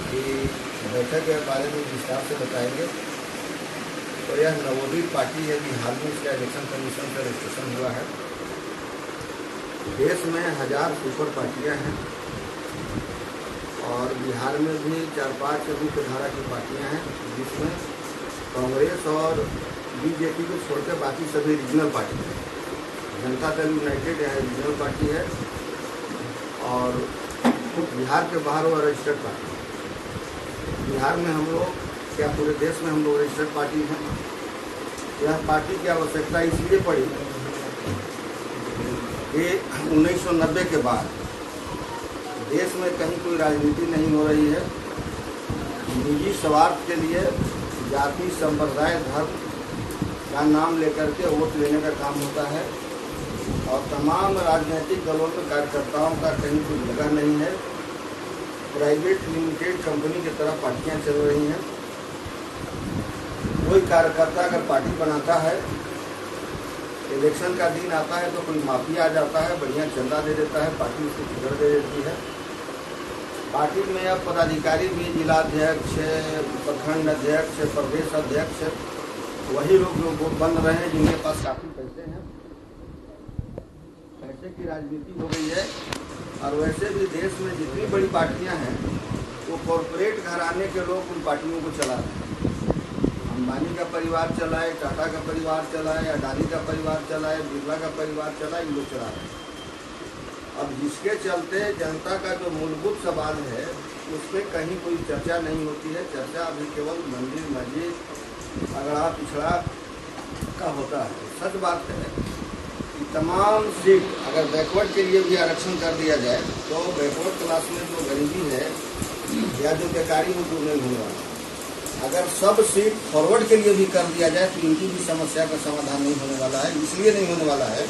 कि बैठक के बारे में विस्तार से बताएंगे। तो यह नवोदित पार्टी है, बिहार में इसका इलेक्शन कमीशन का रजिस्ट्रेशन हुआ है। देश में 1000 सुपर पार्टियां हैं और बिहार में भी 4-5 मुख्य धारा की पार्टियां हैं, जिसमें कांग्रेस और बीजेपी को छोड़कर बाकी सभी रीजनल पार्टी हैं। जनता दल यूनाइटेड यहाँ रीजनल पार्टी है और बिहार के बाहर वो रजिस्टर्ड पार्टी है। बिहार में हम लोग, क्या पूरे देश में हम लोग रजिस्टर्ड पार्टी हैं। यह पार्टी की आवश्यकता इसलिए पड़ी कि 1990 के बाद देश में कहीं कोई राजनीति नहीं हो रही है। निजी स्वार्थ के लिए जाति, संप्रदाय, धर्म का नाम लेकर के वोट लेने का काम होता है और तमाम राजनीतिक दलों में कार्यकर्ताओं का कहीं कोई जगह नहीं है। प्राइवेट लिमिटेड कंपनी की तरह पार्टियां चल रही हैं। कोई कार्यकर्ता अगर पार्टी बनाता है, इलेक्शन का दिन आता है तो कोई माफिया आ जाता है, बढ़िया चंदा दे देता है, पार्टी उसको टिकट दे देती है। पार्टी में अब पदाधिकारी भी जिलाध्यक्ष, प्रखंड अध्यक्ष, प्रदेश अध्यक्ष वही लोग जो बन रहे हैं जिनके पास काफ़ी पैसे हैं। पैसे की राजनीति हो गई है। और वैसे भी देश में जितनी बड़ी पार्टियां हैं वो कॉरपोरेट घराने के लोग उन पार्टियों को चला रहे हैं। अंबानी का परिवार चलाए, टाटा का परिवार चलाए, अडानी का परिवार चलाए, बिरला का परिवार चलाए, ये लोग चला रहे हैं। अब जिसके चलते जनता का जो मूलभूत सवाल है उस पर कहीं कोई चर्चा नहीं होती है। चर्चा अभी केवल मंदिर, मस्जिद, अगड़ा पिछड़ा का होता है। सच बात है कि तमाम सीट अगर बैकवर्ड के लिए भी आरक्षण कर दिया जाए तो बैकवर्ड क्लास में जो गरीबी है या जो बेकारी वो दूर नहीं होने वाला। अगर सब सीट फॉरवर्ड के लिए भी कर दिया जाए तो इनकी भी समस्या का समाधान नहीं होने वाला है। इसलिए नहीं होने वाला है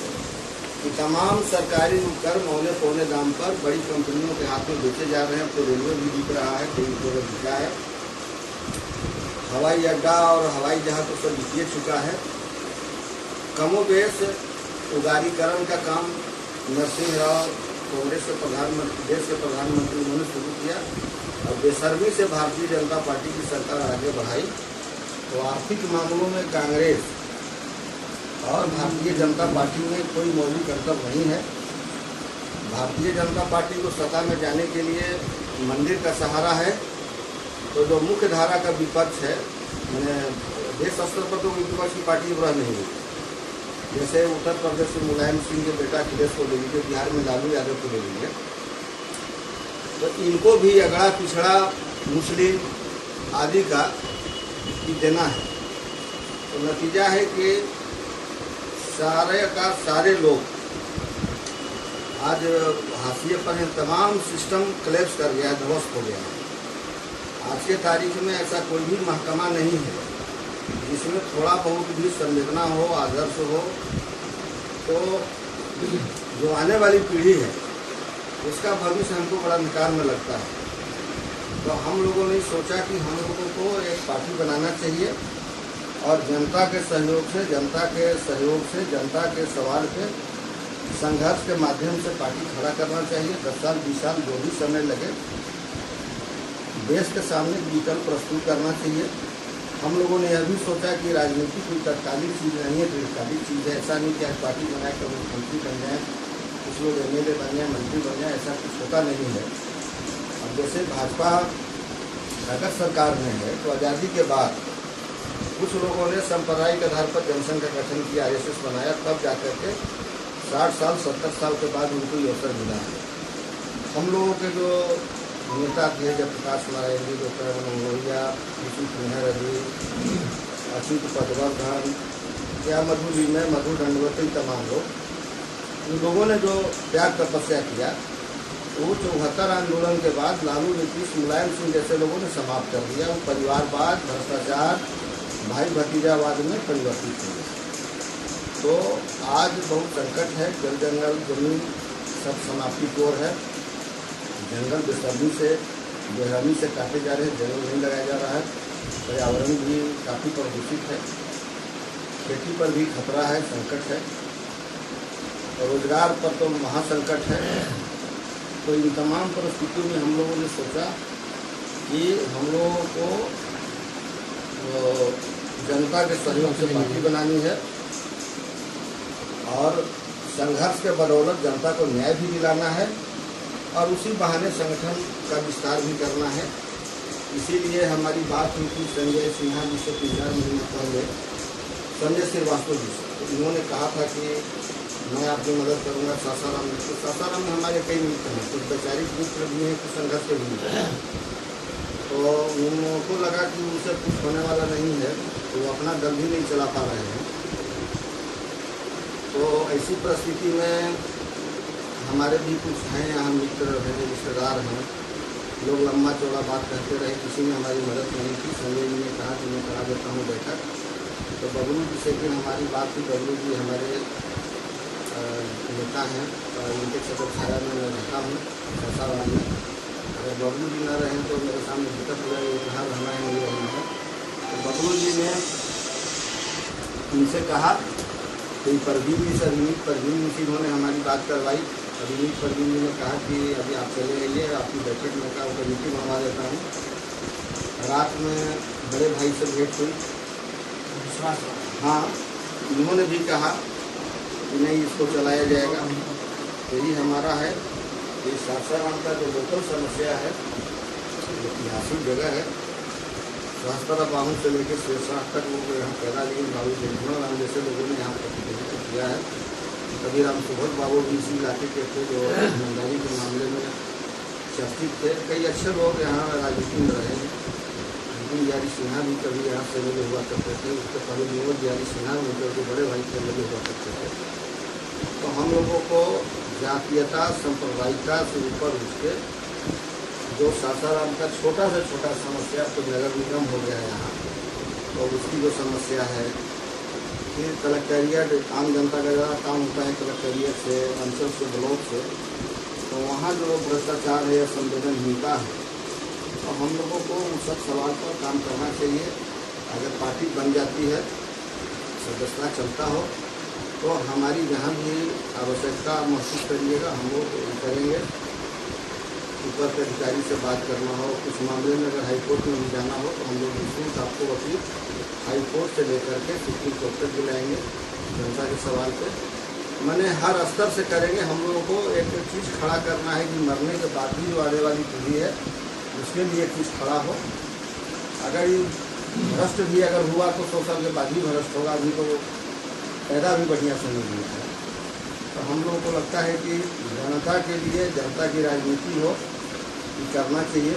कि तमाम सरकारी उपकरण मौले पौने दाम पर बड़ी कंपनियों के हाथ में बेचे जा रहे हैं। तो रेलवे भी बिक रहा है, कई जगह बिका है, हवाई अड्डा और हवाई जहाज तो सब बिक चुका है। कमोबेश उदारीकरण का काम नरसिंह राव, कांग्रेस के प्रधानमंत्री, देश के प्रधानमंत्री, उन्होंने शुरू किया और बेशर्मी से भारतीय जनता पार्टी की सरकार आगे बढ़ाई। तो आर्थिक मामलों में कांग्रेस और भारतीय जनता पार्टी में कोई मौलिक अंतर नहीं है। भारतीय जनता पार्टी को सत्ता में जाने के लिए मंदिर का सहारा है। तो जो मुख्य धारा का विपक्ष है, मैंने देश स्तर पर तो विपक्ष की पार्टी बुरा नहीं हुई। जैसे उत्तर प्रदेश से मुलायम सिंह के बेटा अखिलेश को ले लीजिए, बिहार में लालू यादव को ले लीजिए, तो इनको भी अगड़ा पिछड़ा मुस्लिम आदि का देना है। तो नतीजा है कि सारे का सारे लोग आज हाशिए पर हैं। तमाम सिस्टम क्लैप्स कर गया, ध्वस्त हो गया। आज के तारीख में ऐसा कोई भी महकमा नहीं है जिसमें थोड़ा बहुत भी संवेदना हो, आदर्श हो। तो जो आने वाली पीढ़ी है उसका भविष्य हमको बड़ा निकार में लगता है। तो हम लोगों ने सोचा कि हम लोगों को एक पार्टी बनाना चाहिए और जनता के सहयोग से, जनता के सवाल पे संघर्ष के माध्यम से पार्टी खड़ा करना चाहिए। 10 साल 20 साल जो भी समय लगे देश के सामने विकल्प प्रस्तुत करना चाहिए। हम लोगों ने यह भी सोचा कि राजनीति कोई तत्कालिक चीज़ नहीं है, दीर्घकालिक चीज़ है। ऐसा नहीं कि आज पार्टी बनाए तो मुख्यमंत्री बन जाए, कुछ लोग MLA बन जाए, मंत्री बन जाए, ऐसा कुछ होता नहीं है। अब जैसे भाजपा अगर सरकार में है तो आज़ादी के बाद कुछ लोगों ने सांप्रदायिक आधार पर जनसंघ का गठन किया, RSS बनाया, तब जाकर के 60 साल 70 साल के बाद उनको ये अवसर मिला है। हम लोगों के जो नेता थे, जब प्रकाश नारायण जी, डॉक्टर मनोहरिया, ऋषि मेहर, अच्युत पटवर्धन या मधु दंडवती, तमाम लोग, उन लोगों ने जो त्याग तपस्या किया वो 74 आंदोलन के बाद लालू, नीतीश, मुलायम सिंह जैसे लोगों ने समाप्त कर दिया। वो परिवारवाद, भ्रष्टाचार, भाई भतीजावाद में परिवर्तित हो गया। तो आज बहुत संकट है। जल जंगल जमीन सब समाप्ति की ओर है। जंगल बेरहमी से काटे जा रहे हैं, जंगल नहीं लगाया जा रहा है। पर्यावरण भी काफ़ी प्रदूषित है। खेती पर भी खतरा है, संकट है। रोजगार पर तो महासंकट है। तो इन तमाम परिस्थितियों में हम लोगों ने सोचा कि हम लोगों को जनता के सहयोग से पार्टी बनानी है और संघर्ष के बदौलत जनता को न्याय भी दिलाना है और उसी बहाने संगठन का विस्तार भी करना है। इसीलिए हमारी बात हुई थी संजय सिन्हा जी से 3-4 महीने पहले, संजय श्रीवास्तव जी से। तो इन्होंने कहा था कि मैं आपकी मदद करूंगा सासाराम में। तो सासाराम में हमारे कई मित्र हैं, कुछ वैचारिक मित्र भी हैं, कुछ संघर्ष के भी मित्र हैं। तो उनको लगा कि उनसे कुछ होने वाला नहीं है, तो वो अपना दल भी नहीं चला पा रहे हैं। तो ऐसी परिस्थिति में हमारे भी कुछ हैं यहाँ मित्र हैं, रिश्तेदार हैं, लोग लंबा चौड़ा बात कहते रहे, किसी ने हमारी मदद नहीं की। संजय जी ने कहा कि मैं करा देता हूँ बैठक। तो बबलू जी से फिर हमारी बात हुई। बबलू जी हमारे नेता हैं और इनके छत्र छाया में मैं रहता हूँ सासाराम में। अगर बबलू जी न रहें तो मेरे सामने दिक्कत हो जाएगी, कहाँ रहना है नहीं रहना है। तो बबलू जी ने उनसे कहा कि परवीन जी से अभिनीत परवीन जी से इन्होंने हमारी बात करवाई। अभिनीत परवीन जी ने कहा कि अभी आप चले आइए, आपकी बैठक में का कमेटी बनवा देता हूँ। रात में बड़े भाई से भेंट हुई। हाँ, इन्होंने भी कहा कि नहीं, इसको चलाया जाएगा। यही हमारा है कि सासाराम का जो लोकल समस्या है, ऐतिहासिक जगह है, सहस्त्र बाहू से लेकर शेरशाह तक लोग यहाँ पैदा लिए। बाबू जगमोहन राम जैसे लोगों ने यहाँ प्रतिनिधित्व किया है। कभी राम सुभट बाबू भी इसी इलाके के थे जो ईमानदारी के मामले में चर्चित थे। कई अच्छे लोग यहाँ राजनीति में रहे हैं। बिहारी सिन्हा भी कभी यहाँ से लगे हुआ करते थे। उसके पहले विनोद बिहारी सिन्हा उनके जो बड़े भाई से लगे हुआ करते थे। तो हम लोगों को जातीयता सांप्रदायिकता से ऊपर उसके जो सासाराम का छोटा से छोटा समस्या तो नगर निगम हो गया यहाँ, तो उसकी जो समस्या है, फिर कलेक्टेरिएट आम जनता का ज़्यादा काम होता है कलेक्टेरिएट से, अंचल से, ब्लॉक से, तो वहाँ जो भ्रष्टाचार है या संवेदनहीनता है, तो हम लोगों को उन सब सवाल पर काम करना चाहिए। अगर पार्टी बन जाती है, सदस्यता चलता हो, तो हमारी जहाँ भी आवश्यकता महसूस करिएगा हम लोग करेंगे। ऊपर के अधिकारी से बात करना हो, कुछ मामले में अगर हाईकोर्ट में भी जाना हो, तो हम लोग निश्चित आपको अपील हाईकोर्ट से लेकर के सुप्रीम कोर्ट तक दिलाएंगे। जनता के सवाल पे मैंने हर स्तर से करेंगे। हम लोगों को एक चीज़ खड़ा करना है कि मरने के बाद भी जो आने वाली पीढ़ी है उसके लिए एक चीज़ खड़ा हो। अगर ये भ्रष्ट भी अगर हुआ तो 100 साल के बाद ही भ्रष्ट होगा, अभी तो पैदा भी बढ़िया से नहीं हुआ है। तो हम लोगों को लगता है कि जनता के लिए जनता की राजनीति हो, ये करना चाहिए।